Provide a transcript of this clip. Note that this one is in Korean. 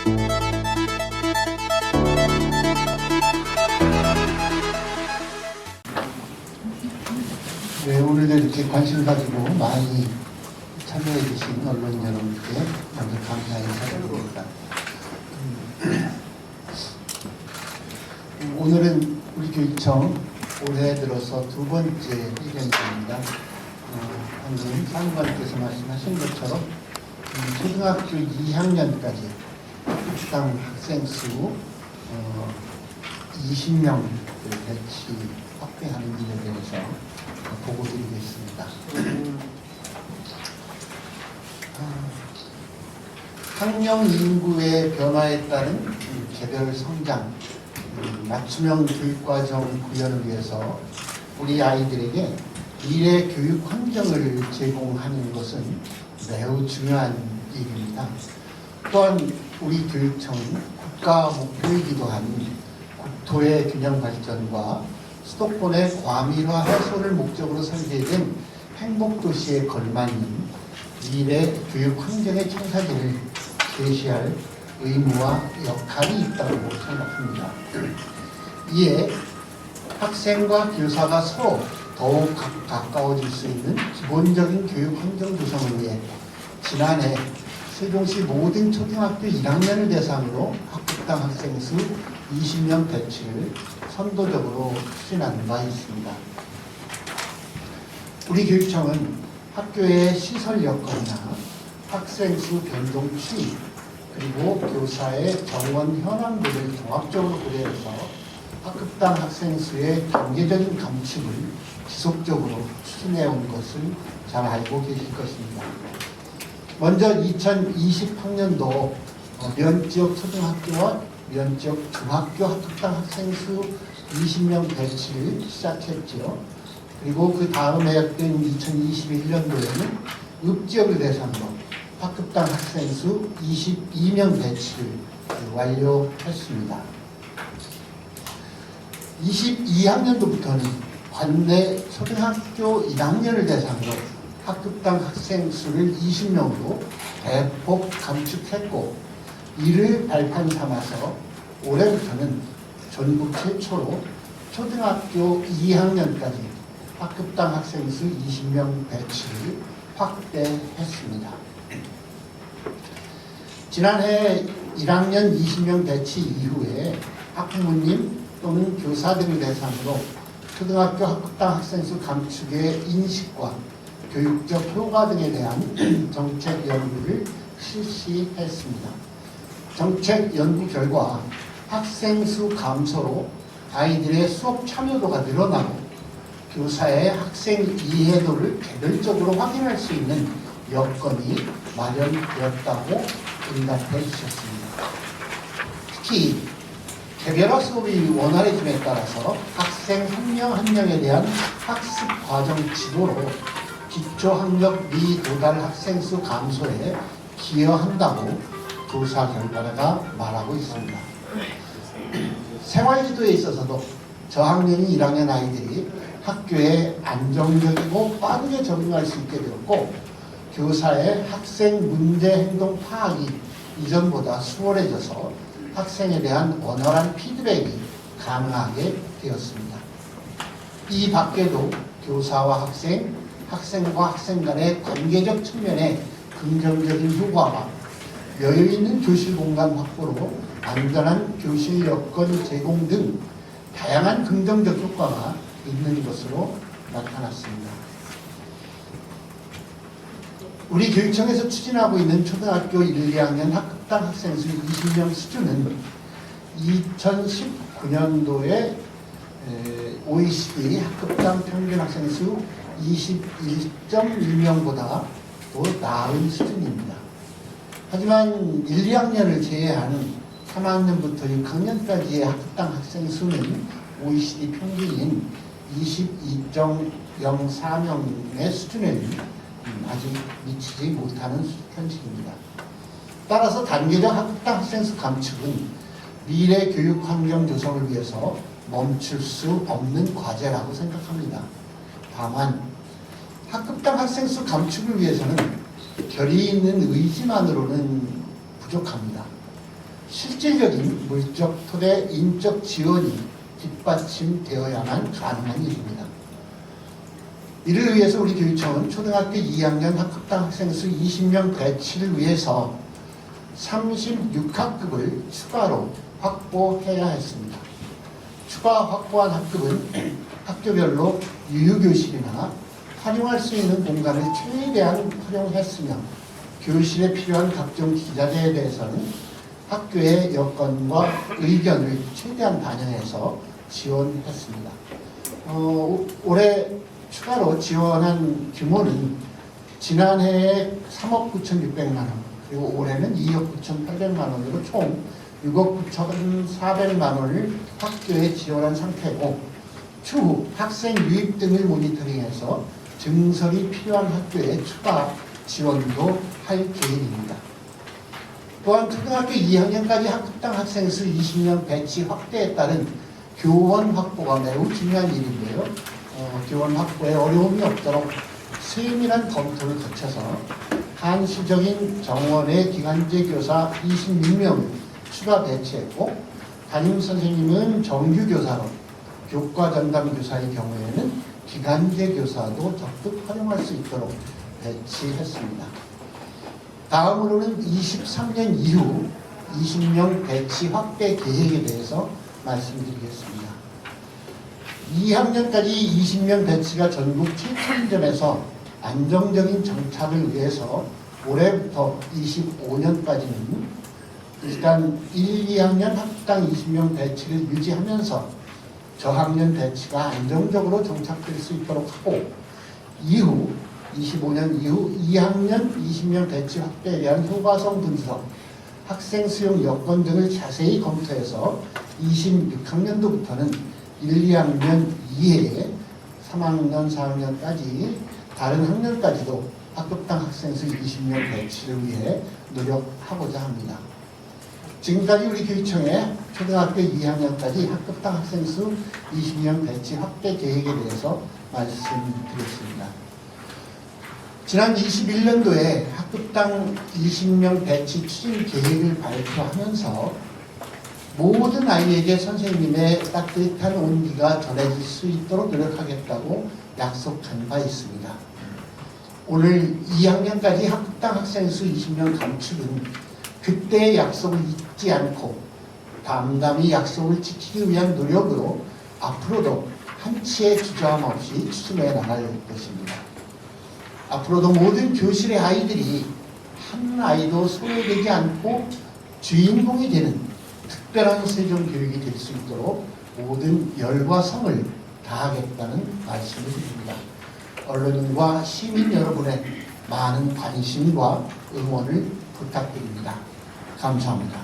네, 오늘도 이렇게 관심 가지고 많이 참여해 주신 언론 여러분께 먼저 감사 인사드립니다. 오늘은 우리 교육청 올해 들어서 두 번째 회견입니다. 방금 상무관께서 말씀하신 것처럼 초등학교 2학년까지 학당 학생 수 20명 배치 확대하는 일에 대해서 보고드리겠습니다. 학령 인구의 변화에 따른 개별 성장, 맞춤형 교육과정 구현을 위해서 우리 아이들에게 미래 교육 환경을 제공하는 것은 매우 중요한 일입니다. 또한 우리 교육청은 국가 목표이기도 한 국토의 균형 발전과 수도권의 과밀화 해소를 목적으로 설계된 행복도시에 걸맞는 미래 교육 환경의 창사기를 제시할 의무와 역할이 있다고 생각합니다. 이에 학생과 교사가 서로 더욱 가까워질 수 있는 기본적인 교육 환경 조성을 위해 지난해 세종시 모든 초등학교 1학년을 대상으로 학급당 학생 수 20명 배치를 선도적으로 추진한 바 있습니다. 우리 교육청은 학교의 시설 여건이나 학생 수 변동 추이 그리고 교사의 정원 현황들을 종합적으로 고려해서 학급당 학생 수의 단계적인 감축을 지속적으로 추진해온 것을 잘 알고 계실 것입니다. 먼저 2020학년도 면지역 초등학교와 면지역 중학교 학급당 학생 수 20명 배치를 시작했죠. 그리고 그 다음 해였던 2021년도에는 읍지역을 대상으로 학급당 학생 수 22명 배치를 완료했습니다. 22학년도부터는 관내 초등학교 1학년을 대상으로 학급당 학생 수를 20명으로 대폭 감축했고, 이를 발판 삼아서 올해부터는 전국 최초로 초등학교 2학년까지 학급당 학생 수 20명 배치를 확대했습니다. 지난해 1학년 20명 배치 이후에 학부모님 또는 교사들을 대상으로 초등학교 학급당 학생 수 감축의 인식과 교육적 효과 등에 대한 정책 연구를 실시했습니다. 정책 연구 결과 학생 수 감소로 아이들의 수업 참여도가 늘어나고 교사의 학생 이해도를 개별적으로 확인할 수 있는 여건이 마련되었다고 응답해 주셨습니다. 특히 개별화 수업이 원활해짐에 따라서 학생 한 명 한 명에 대한 학습 과정 지도로 기초학력 미도달 학생 수 감소에 기여한다고 조사 결과가 말하고 있습니다. 생활지도에 있어서도 저학년인 1학년 아이들이 학교에 안정적이고 빠르게 적응할 수 있게 되었고, 교사의 학생 문제 행동 파악이 이전보다 수월해져서 학생에 대한 원활한 피드백이 가능하게 되었습니다. 이 밖에도 교사와 학생, 학생과 학생 간의 관계적 측면의 긍정적인 효과와 여유있는 교실 공간 확보로 안전한 교실 여건 제공 등 다양한 긍정적 효과가 있는 것으로 나타났습니다. 우리 교육청에서 추진하고 있는 초등학교 1, 2학년 학급당 학생 수 20명 수준은 2019년도에 OECD 학급당 평균 학생 수 21.1명보다 더 나은 수준입니다. 하지만 1, 2학년을 제외하는 3학년부터 6학년까지의 학급당 학생 수는 OECD 평균인 22.04명의 수준에는 아직 미치지 못하는 현실입니다. 따라서 단계적 학급당 학생 수 감축은 미래 교육 환경 조성을 위해서 멈출 수 없는 과제라고 생각합니다. 다만 학급당 학생 수 감축을 위해서는 결의 있는 의지만으로는 부족합니다. 실질적인 물적, 토대, 인적 지원이 뒷받침되어야만 가능한 일입니다. 이를 위해서 우리 교육청은 초등학교 2학년 학급당 학생 수 20명 배치를 위해서 36학급을 추가로 확보해야 했습니다. 추가 확보한 학급은 학교별로 유휴교실이나 활용할 수 있는 공간을 최대한 활용했으며 교실에 필요한 각종 기자재에 대해서는 학교의 여건과 의견을 최대한 반영해서 지원했습니다. 올해 추가로 지원한 규모는 지난해에 3억 9,600만 원, 그리고 올해는 2억 9,800만 원으로 총 6억 9,400만 원을 학교에 지원한 상태고, 추후 학생 유입 등을 모니터링해서 증설이 필요한 학교에 추가 지원도 할 계획입니다. 또한 초등학교 2학년까지 학급당 학생 수 20명 배치 확대에 따른 교원 확보가 매우 중요한 일인데요. 교원 확보에 어려움이 없도록 세밀한 검토를 거쳐서 한시적인 정원의 기간제 교사 26명을 추가 배치했고, 담임선생님은 정규교사로 교과 전담 교사의 경우에는 기간제 교사도 적극 활용할 수 있도록 배치했습니다. 다음으로는 23년 이후 20명 배치 확대 계획에 대해서 말씀드리겠습니다. 2학년까지 20명 배치가 전국 최초인점에서 안정적인 정착을 위해서 올해부터 25년까지는 일단 1, 2학년 학급당 20명 배치를 유지하면서 저학년 배치가 안정적으로 정착될 수 있도록 하고, 이후 25년 이후 2학년 20명 배치 확대에 대한 효과성 분석, 학생 수용 여건 등을 자세히 검토해서 26학년도부터는 1, 2학년 이외에 3학년, 4학년까지 다른 학년까지도 학급당 학생 수 20명 배치를 위해 노력하고자 합니다. 지금까지 우리 교육청의 초등학교 2학년까지 학급당 학생 수 20명 배치 확대 계획에 대해서 말씀드렸습니다. 지난 21년도에 학급당 20명 배치 추진 계획을 발표하면서 모든 아이에게 선생님의 따뜻한 온기가 전해질 수 있도록 노력하겠다고 약속한 바 있습니다. 오늘 2학년까지 학급당 학생 수 20명 감축은 그때의 약속을 잊지 않고 담담히 약속을 지키기 위한 노력으로 앞으로도 한치의 주저함 없이 추진해 나갈 것입니다. 앞으로도 모든 교실의 아이들이 한 아이도 소외되지 않고 주인공이 되는 특별한 세종교육이 될 수 있도록 모든 열과 성을 다하겠다는 말씀을 드립니다. 언론인과 시민 여러분의 많은 관심과 응원을 부탁드립니다. 감사합니다.